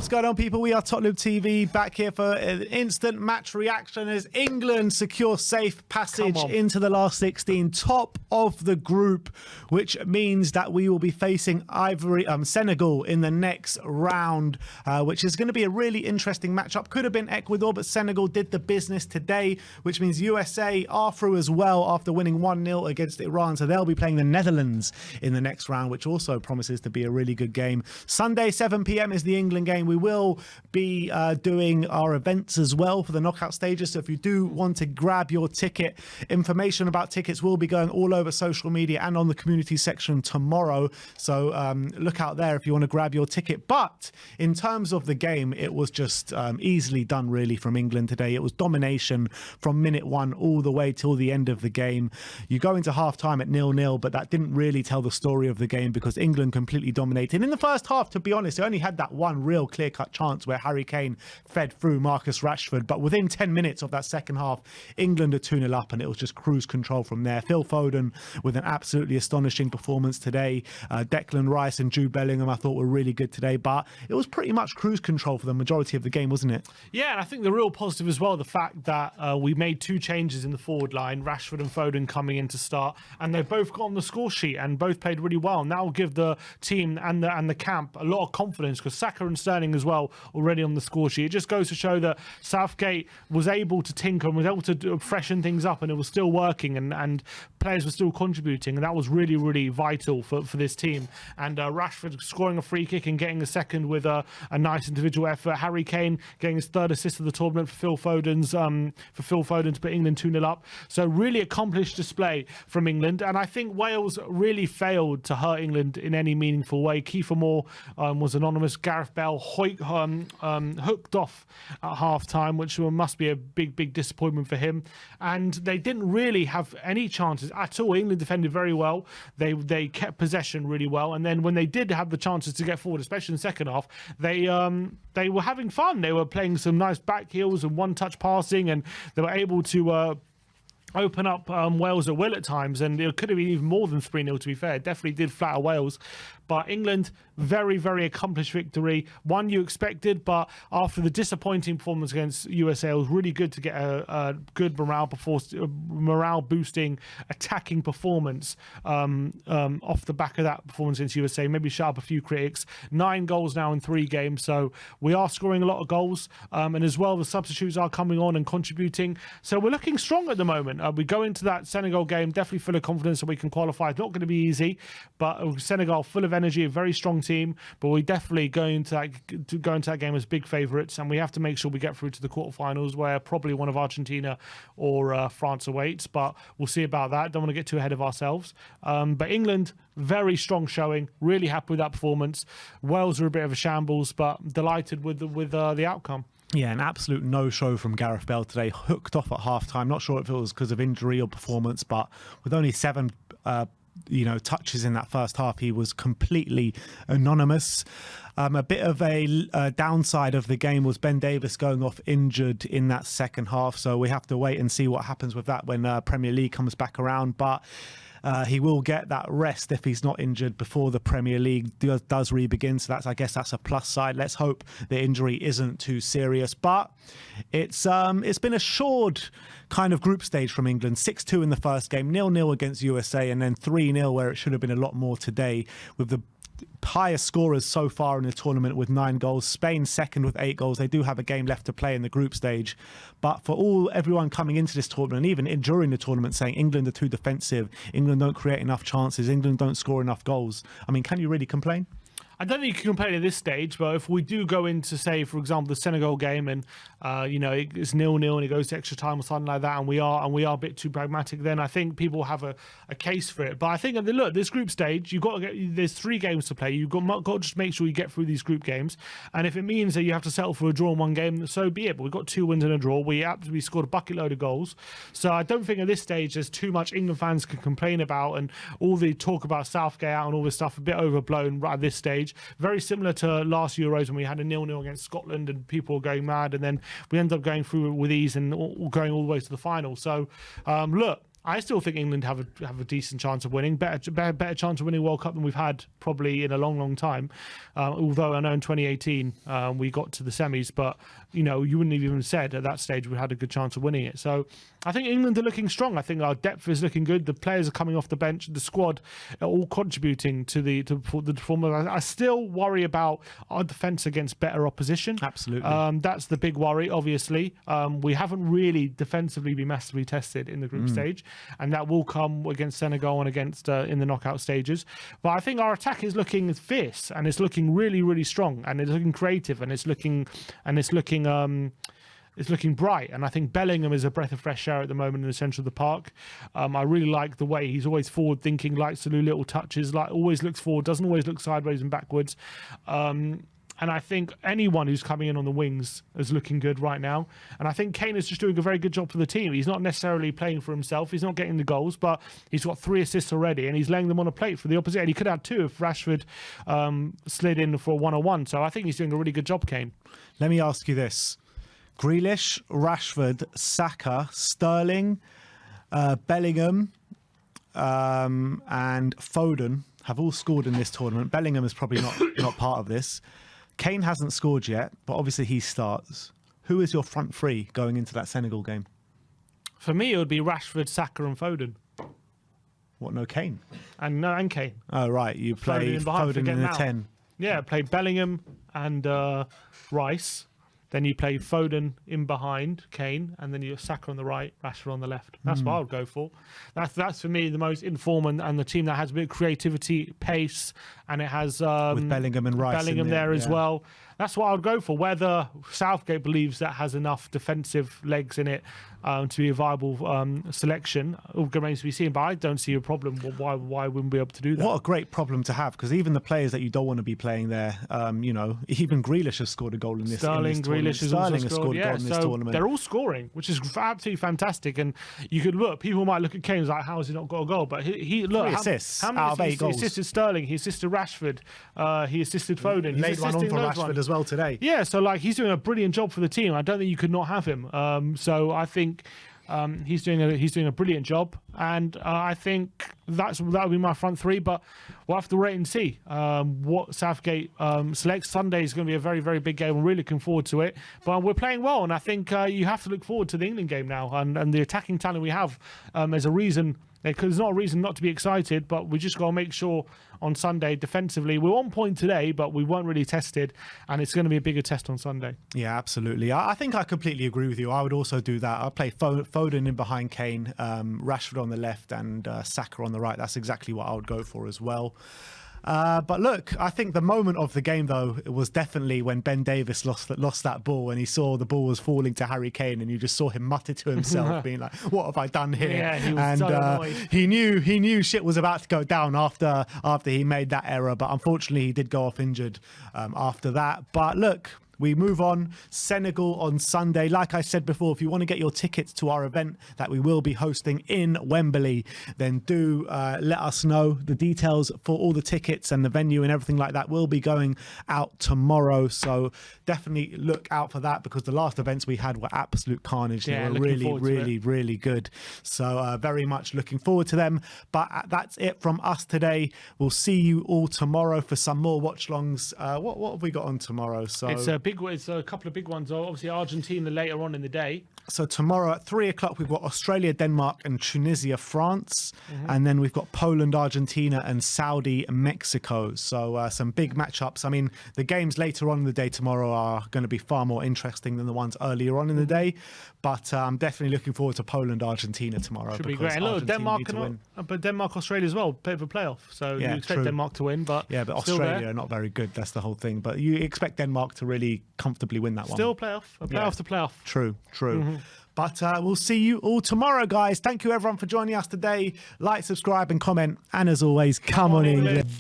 What's going on, people? We are Tottenham TV, back here for an instant match reaction as England secure safe passage into the last 16, top of the group, which means that we will be facing Senegal in the next round, which is going to be a really interesting matchup. Could have been Ecuador, but Senegal did the business today, which means USA are through as well after winning 1-0 against Iran. So they'll be playing the Netherlands in the next round, which also promises to be a really good game. Sunday, 7 p.m. is the England game. We will be doing our events as well for the knockout stages. So if you do want to grab your ticket, information about tickets will be going all over social media and on the community section tomorrow. So look out there if you want to grab your ticket. But in terms of the game, it was just easily done really from England today. It was domination from minute one all the way till the end of the game. You go into half time at 0-0, but that didn't really tell the story of the game because England completely dominated. In the first half, to be honest, they only had that one real clear-cut chance where Harry Kane fed through Marcus Rashford. But within 10 minutes of that second half, England are 2-0 up and it was just cruise control from there. Phil Foden with an absolutely astonishing performance today. Declan Rice and Jude Bellingham I thought were really good today, but it was pretty much cruise control for the majority of the game, wasn't it? Yeah, and I think the real positive as well, the fact that we made two changes in the forward line, Rashford and Foden coming in to start, and they've both got on the score sheet and both played really well. And that will give the team and the camp a lot of confidence because Saka and Sterling as well already on the score sheet. It just goes to show that Southgate was able to tinker and was able to freshen things up, and it was still working, and players were still contributing, and that was really, really vital for this team. And Rashford scoring a free kick and getting a second with a nice individual effort. Harry Kane getting his third assist of the tournament for Phil Foden to put England 2-0 up. So really accomplished display from England, and I think Wales really failed to hurt England in any meaningful way. Kiefer Moore was anonymous. Gareth Bale hooked off at half-time, which must be a big disappointment for him. And they didn't really have any chances at all. England defended very well. They kept possession really well, and then when they did have the chances to get forward, especially in the second half, they were having fun. They were playing some nice back heels and one-touch passing, and they were able to open up Wales at will at times, and it could have been even more than 3-0 to be fair. It definitely did flatter Wales. But England, very, very accomplished victory. One you expected, but after the disappointing performance against USA, it was really good to get a good morale-boosting, attacking performance off the back of that performance against USA. Maybe shut up a few critics. 9 goals now in 3 games, so we are scoring a lot of goals. And as well, the substitutes are coming on and contributing. So we're looking strong at the moment. We go into that Senegal game definitely full of confidence that we can qualify. It's not going to be easy, but Senegal full of energy, a very strong team, but we definitely go into that game as big favourites, and we have to make sure we get through to the quarterfinals where probably one of Argentina or France awaits, but we'll see about that. Don't want to get too ahead of ourselves. But England, very strong showing, really happy with that performance. Wales are a bit of a shambles, but delighted with the outcome. Yeah, an absolute no-show from Gareth Bale today. Hooked off at half-time. Not sure if it was because of injury or performance, but with only 7 touches in that first half, he was completely anonymous. A bit of a downside of the game was Ben Davies going off injured in that second half, so we have to wait and see what happens with that when Premier League comes back around. But he will get that rest if he's not injured before the Premier League does re-begin. So I guess that's a plus side. Let's hope the injury isn't too serious. But it's been a short kind of group stage from England. 6-2 in the first game, 0-0 against USA, and then 3-0 where it should have been a lot more today, with the highest scorers so far in the tournament with 9 goals. Spain second with 8 goals. They do have a game left to play in the group stage. But for everyone coming into this tournament, and even during the tournament, saying England are too defensive, England don't create enough chances, England don't score enough goals. I mean, can you really complain? I don't think you can complain at this stage, but if we do go into, say, for example, the Senegal game, and it's 0-0 and it goes to extra time or something like that, and we are a bit too pragmatic, then I think people have a case for it. But I think, look, this group stage, there's 3 games to play. You've got to just make sure you get through these group games, and if it means that you have to settle for a draw in one game, so be it. But we've got 2 wins and a draw. We scored a bucket load of goals, so I don't think at this stage there's too much England fans can complain about, and all the talk about Southgate out and all this stuff a bit overblown right at this stage. Very similar to last Euros when we had a 0-0 against Scotland and people were going mad, and then we ended up going through with ease and going all the way to the final. So look, I still think England have a decent chance of winning, better chance of winning World Cup than we've had probably in a long time. Although I know in 2018 we got to the semis, but you wouldn't have even said at that stage we had a good chance of winning it. So I think England are looking strong. I think our depth is looking good. The players are coming off the bench. The squad are all contributing to the performance. I still worry about our defence against better opposition. Absolutely. That's the big worry, obviously. We haven't really defensively been massively tested in the group stage, and that will come against Senegal and against in the knockout stages. But I think our attack is looking fierce, and it's looking really strong, and it's looking creative, and it's looking bright. And I think Bellingham is a breath of fresh air at the moment in the centre of the park. I really like the way he's always forward thinking, likes to do little touches, always looks forward, doesn't always look sideways and backwards. And I think anyone who's coming in on the wings is looking good right now. And I think Kane is just doing a very good job for the team. He's not necessarily playing for himself. He's not getting the goals, but he's got 3 assists already, and he's laying them on a plate for the opposite. And he could have 2 if Rashford slid in for a 1-on-1. So I think he's doing a really good job, Kane. Let me ask you this. Grealish, Rashford, Saka, Sterling, Bellingham, and Foden have all scored in this tournament. Bellingham is probably not part of this. Kane hasn't scored yet, but obviously he starts. Who is your front three going into that Senegal game? For me, it would be Rashford, Saka and Foden. What, no Kane? And Kane. Oh, right. You play Foden in the 10. Yeah, play Bellingham and Rice. Then you play Foden in behind Kane, and then you have Saka on the right, Rashford on the left. That's what I would go for. That's for me the most informed and the team that has a bit of creativity, pace, and it has with Bellingham and Rice. Bellingham there as well. That's what I would go for. Whether Southgate believes that has enough defensive legs in it to be a viable selection, it remains to be seen. But I don't see a problem. Why wouldn't we be able to do that? What a great problem to have, because even the players that you don't want to be playing there, even Grealish has scored a goal in this. Sterling has scored a goal in this tournament. They're all scoring, which is absolutely fantastic. And you could look. People might look at Kane like, how has he not got a goal? But he look. 3 assists how out of 8 goals. He assisted Sterling. He assisted Rashford. He assisted Foden. He made one on for Rashford as well today. Yeah, so he's doing a brilliant job for the team. I don't think you could not have him. So I think he's doing a brilliant job, and I think that would be my front three. But we'll have to wait and see what Southgate selects. Sunday is going to be a very, very big game. I'm really looking forward to it. But we're playing well, and I think you have to look forward to the England game now, and the attacking talent we have as a reason. There's not a reason not to be excited, but we just got to make sure on Sunday defensively. We're on point today, but we weren't really tested, and it's going to be a bigger test on Sunday. Yeah, absolutely. I think I completely agree with you. I would also do that. I'll play Foden in behind Kane, Rashford on the left, and Saka on the right. That's exactly what I would go for as well. But look, I think the moment of the game, though, it was definitely when Ben Davies lost that ball, and he saw the ball was falling to Harry Kane, and you just saw him mutter to himself, being like, "What have I done here?" Yeah, he was so annoyed. he knew shit was about to go down after he made that error. But unfortunately, he did go off injured after that. But look. We move on. Senegal on Sunday. Like I said before, if you want to get your tickets to our event that we will be hosting in Wembley, then do let us know. The details for all the tickets and the venue and everything like that will be going out tomorrow. So definitely look out for that, because the last events we had were absolute carnage. They were really good. So very much looking forward to them. But that's it from us today. We'll see you all tomorrow for some more watch-longs. What have we got on tomorrow? So it's a couple of big ones. Obviously, Argentina later on in the day. So tomorrow at 3 o'clock, we've got Australia, Denmark, and Tunisia, France. And then we've got Poland, Argentina, and Saudi, Mexico. So some big matchups. I mean, the games later on in the day tomorrow are going to be far more interesting than the ones earlier on in the day. But I'm definitely looking forward to Poland, Argentina tomorrow. Should be great. And look, Denmark, Australia as well, bit of a playoff. So you expect Denmark to win, but Australia are not very good. That's the whole thing. But you expect Denmark to really comfortably win that one. Still playoff to playoff. True. But we'll see you all tomorrow, guys. Thank you, everyone, for joining us today. Like, subscribe, and comment. And as always, come on, England.